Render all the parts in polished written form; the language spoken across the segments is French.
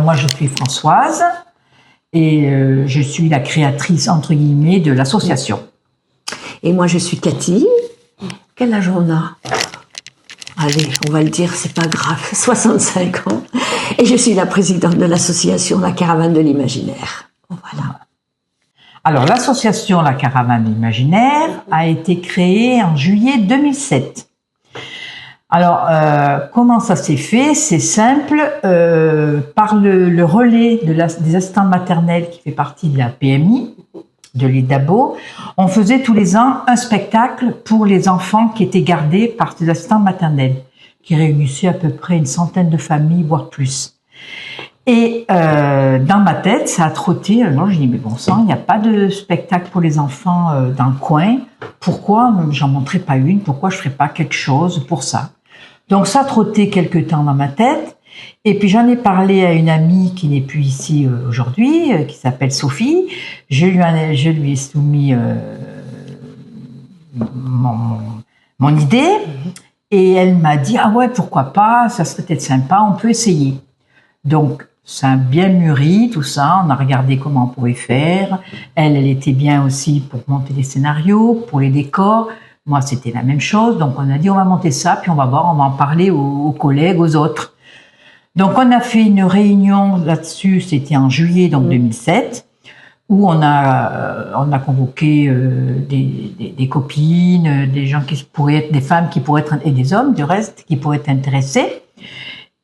Moi, je suis Françoise et je suis la créatrice, entre guillemets, de l'association. Et moi, je suis Cathy. Quel âge on a? Allez, on va le dire, c'est pas grave, 65 ans. Et je suis la présidente de l'association La Caravane de l'Imaginaire. Voilà. Alors, l'association La Caravane de l'Imaginaire a été créée en juillet 2007. Alors, comment ça s'est fait? C'est simple, par le relais des assistants maternels qui fait partie de la PMI, de l'île d'Abo, on faisait tous les ans un spectacle pour les enfants qui étaient gardés par ces assistants maternels, qui réunissaient à peu près une centaine de familles, voire plus. Et dans ma tête, ça a trotté. Alors j'ai dit, mais bon sang, il n'y a pas de spectacle pour les enfants dans le coin. Pourquoi j'en montrerai pas une? Pourquoi je ferais pas quelque chose pour ça? Donc ça a trotté quelque temps dans ma tête. Et puis j'en ai parlé à une amie qui n'est plus ici aujourd'hui, qui s'appelle Sophie. Je lui ai soumis mon idée. Et elle m'a dit, ah ouais, pourquoi pas, ça serait peut-être sympa, on peut essayer. Donc, ça a bien mûri, tout ça, on a regardé comment on pouvait faire. Elle était bien aussi pour monter les scénarios, pour les décors. Moi, c'était la même chose. Donc, on a dit, on va monter ça, puis on va voir, on va en parler aux collègues, aux autres. Donc, on a fait une réunion là-dessus, c'était en juillet donc 2007, où on a convoqué des copines, des gens qui pourraient être, des femmes qui pourraient être, et des hommes, du reste, qui pourraient être intéressés.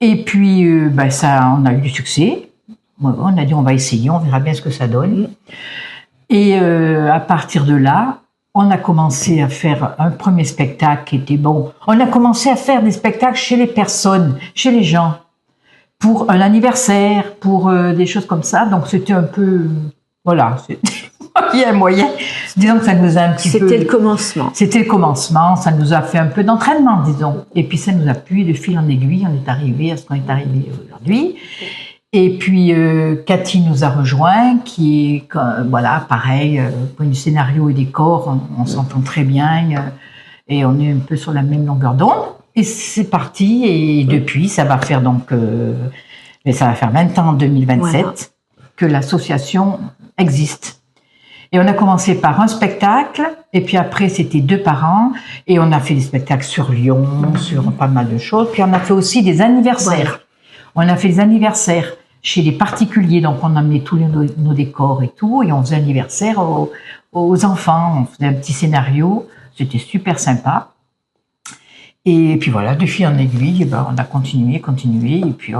Et puis, ça, on a eu du succès. On a dit, on va essayer, on verra bien ce que ça donne. Et à partir de là, on a commencé à faire un premier spectacle qui était bon. On a commencé à faire des spectacles chez les personnes, chez les gens, pour un anniversaire, pour des choses comme ça. Donc, c'était un peu... Voilà, il y a un moyen. Disons que ça nous a un petit peu... C'était le commencement. C'était le commencement, ça nous a fait un peu d'entraînement, disons. Et puis ça nous a plu de fil en aiguille, on est arrivé à ce qu'on est arrivé aujourd'hui. Et puis Cathy nous a rejoint, qui est, voilà, pareil, pour du scénario et décor, on s'entend très bien, et on est un peu sur la même longueur d'onde. Et c'est parti, et depuis, ça va faire donc... ça va faire 20 ans en 2027 voilà. Que l'association existe. Et on a commencé par un spectacle, et puis après c'était 2 par an, et on a fait des spectacles sur Lyon, sur pas mal de choses, puis on a fait aussi des anniversaires. Ouais. On a fait des anniversaires chez les particuliers, donc on amenait tous nos décors et tout, et on faisait anniversaire aux enfants, on faisait un petit scénario, c'était super sympa. Et puis voilà, de fil en aiguille, on a continué, et puis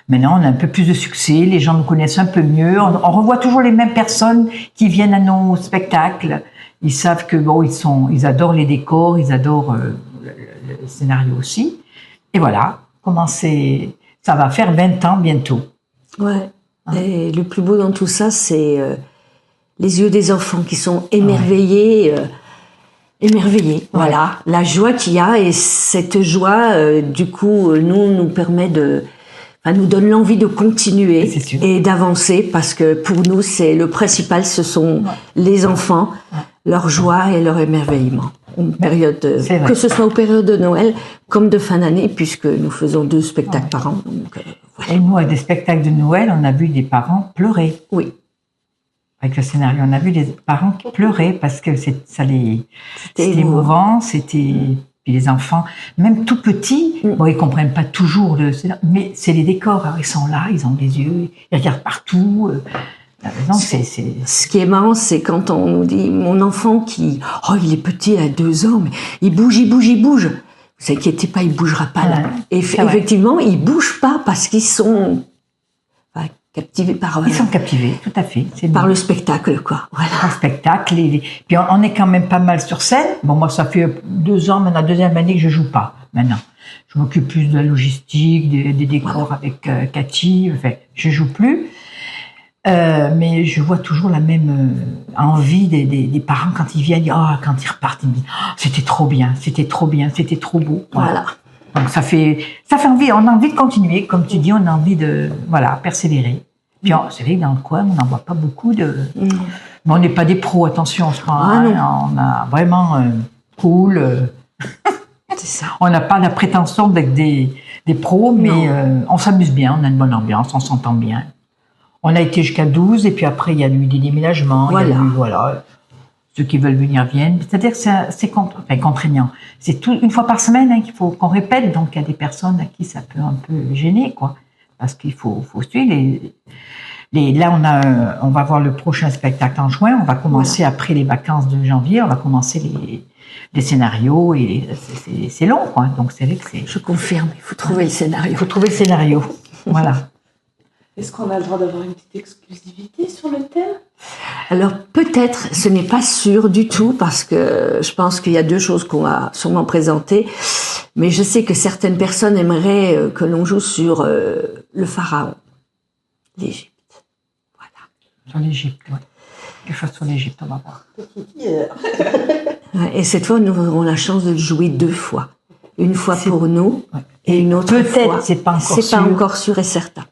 maintenant on a un peu plus de succès, les gens nous connaissent un peu mieux, on revoit toujours les mêmes personnes qui viennent à nos spectacles, ils savent que ils adorent les décors, ils adorent le scénario aussi, et voilà, ça va faire 20 ans bientôt. Ouais, et le plus beau dans tout ça, c'est les yeux des enfants qui sont émerveillés, émerveillé, voilà, la joie qu'il y a, et cette joie, du coup, nous permet nous donne l'envie de continuer et d'avancer, parce que pour nous, c'est le principal, ce sont les enfants, leur joie et leur émerveillement. Une période, que ce soit aux périodes de Noël comme de fin d'année, puisque nous faisons 2 spectacles par an. Donc, voilà. Et nous, avec des spectacles de Noël, on a vu des parents pleurer. Oui. Avec le scénario, on a vu des parents qui pleuraient parce que c'était émouvant, puis les enfants, même tout petits, ils comprennent pas toujours mais c'est les décors, alors ils sont là, ils ont des yeux, ils regardent partout. Ce qui est marrant, c'est quand on nous dit, mon enfant il est petit, il a 2 ans, mais il bouge. Vous inquiétez pas, il bougera pas là. Et effectivement, ils bougent pas parce qu'ils sont captivés par... Ils sont captivés, tout à fait. Par le spectacle, quoi. Voilà. Par le spectacle. Puis on est quand même pas mal sur scène. Bon, moi, ça fait 2 ans, maintenant, 2e année que je joue pas, maintenant. Je m'occupe plus de la logistique, des décors avec Cathy. Enfin, je joue plus. Mais je vois toujours la même envie des parents quand ils viennent, quand ils repartent, ils me disent c'était trop bien, c'était trop beau. Voilà. Donc ça fait envie, on a envie de continuer, comme tu dis, on a envie de persévérer. Puis c'est vrai que dans le coin, on n'en voit pas beaucoup de. Mais on n'est pas des pros, attention, on a vraiment cool. C'est ça. On n'a pas la prétention d'être des des pros, mais on s'amuse bien, on a une bonne ambiance, on s'entend bien. On a été jusqu'à 12, et puis après, il y a eu des déménagements. Voilà. Il y a eu, voilà, ceux qui veulent venir viennent. C'est-à-dire que c'est contraignant. C'est une fois par semaine qu'il faut qu'on répète, donc il y a des personnes à qui ça peut un peu gêner, quoi. Parce qu'il faut suivre là, on va voir le prochain spectacle en juin. On va commencer après les vacances de janvier. On va commencer les scénarios et c'est long, quoi. Donc c'est vrai que c'est. Je confirme, il faut trouver le scénario. Il faut trouver le scénario. Voilà. Est-ce qu'on a le droit d'avoir une petite exclusivité sur le thème? Alors peut-être, ce n'est pas sûr du tout parce que je pense qu'il y a deux choses qu'on va sûrement présenter. Mais je sais que certaines personnes aimeraient que l'on joue sur le pharaon, l'Égypte. Voilà. Sur l'Égypte, oui. Quelque chose sur l'Égypte, on va voir. Et cette fois, nous aurons la chance de le jouer 2 fois. Une fois pour nous et une autre fois. Peut-être, c'est pas encore sûr. C'est pas encore sûr et certain.